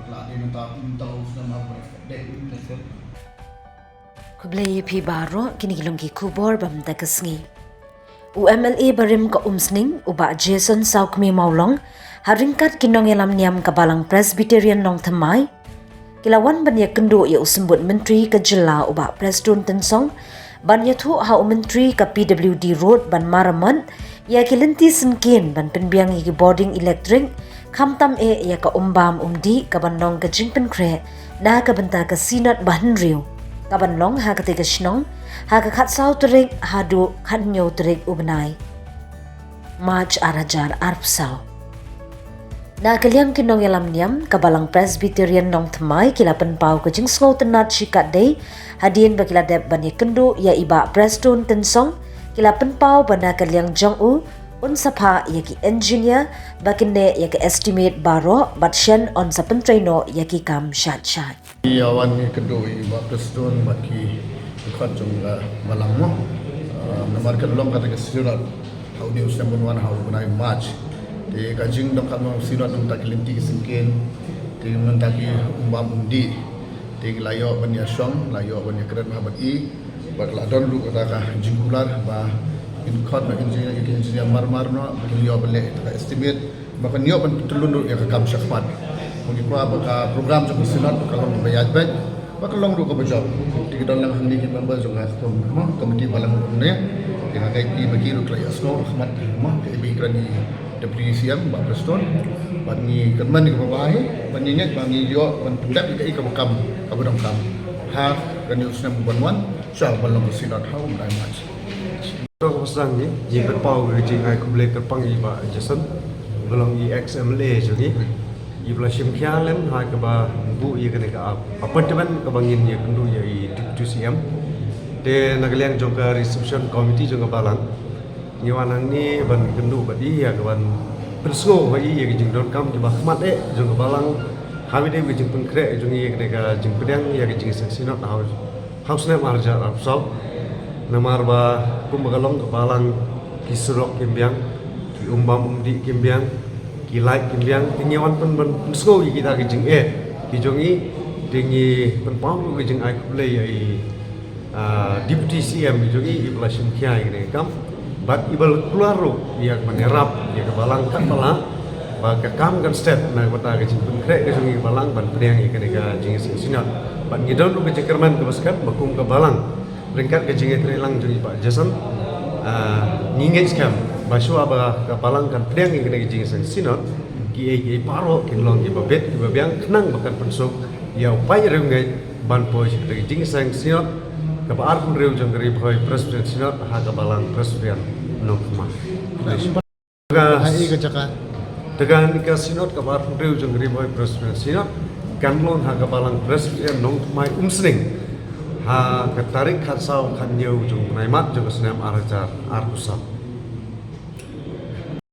bakla dia minta usna mau deh. Kublai pi baro kini gilong ki kubor bam tagasngi. UMLA barim ka umsning uba Jason Saukmi Maulong haringkat kinong yalam niam kabalang Presbyterian nong thamai. Kilawan ban ya kendo ya usembut menteri ka jela uba Preston Tensong ban ya thu ha menteri ka PWD Road ban Maraman ya kilinti senkin ban penbiang ya boarding electric kamtam ya ka umbam umdi ka bandong ka jingpen kre na ka benta ka sinat bahan riu ka banlong ha ka tiga shnong ha ka khat sau terik hadu khat nyo terik ubnai March arajar arpsau na kaliang kinong yalam niam kabalang Presbyterian nong thamai kilapan pau ke jing slow tenat shikat day hadien bakila deb ban kendo ya iba Preston Tensong kilapan pau bana kaliang jong u un sapa ya ki engineer bakinde ya ki estimate baro batshen on sapen traino ya ki kam shat shat Awan ni kedua iba Preston baki ikut jumlah balang mo nomor kedua kata keseluruhan hau ni usna bunwan hau bunai March di kajing dok kami sinot untuk kelinti kesingkin di mentaki umbam undi di layo banya song layo banya keren mahabat bakla don lu kata jingkular bah inkot na engineer marmar no beliau beli estimate bahkan nyo ban telun ya kam syakmat mungkin baka program jong sinot kalau bayar baik bakal long ru ko bajab di kedon lang handi ki member jong komiti balang ne dengan kai bagi ru klaya sno rahmat mah ke bi krani WCM Mbak Preston bagi kerman di kebawahi banyinya bagi yo ban pendap ke ikam kabudang kam ha kan usna bubanwan syal balong sinot hau dan match Tok pasang ni jibat pau ke jing ai kuble terpang iba Jason belum XMLA jogi ibla sim khialem ha ke ba bu ye kene ka apartment ka bangin ye kendu ye WCM de nagaliang jongka reception committee jongka balang ngiwanang ni ban kendu badi ya kawan persko bagi ye jing don kam jba khmat jongka balang habide be jing penkre jong ye kene ka jing pedang ye jing seksinot house ne marja rapsau namar ba kumbagalong kabalang kisurok kimbiang ki umbam umdi kimbiang ki light kimbiang tinyawan pen persko kita ke jing ki jongi tingi pen pam ke jing ai kuble ye deputy CM jongi iblasim khiai ne kam bat ibal keluar ya menerap ya kebalang kan bala ba ka kam kan step na kota ke jing kre ke jongi balang ban priang ke ka jing sinat bat ngidon ke jekerman ke baskat bakum ke balang ringkat ke jing trilang jongi Pak Jason ngingej kam basu aba ka balang kan priang ke jing sinat ki paro ki long ki babet ki babiang kenang bakan pensuk ya upai rengai ban poi ke jing sinat ka par pun reu jong gari bhoi president sinat ha ka balang president nokma hai ke cakap tegan ka sinat ka par pun reu jong gari bhoi president sinat kanlon ha ka balang president nokma umsning ha ka tarik khat sau khan nyeu jong naimat jong senam arajar arkusap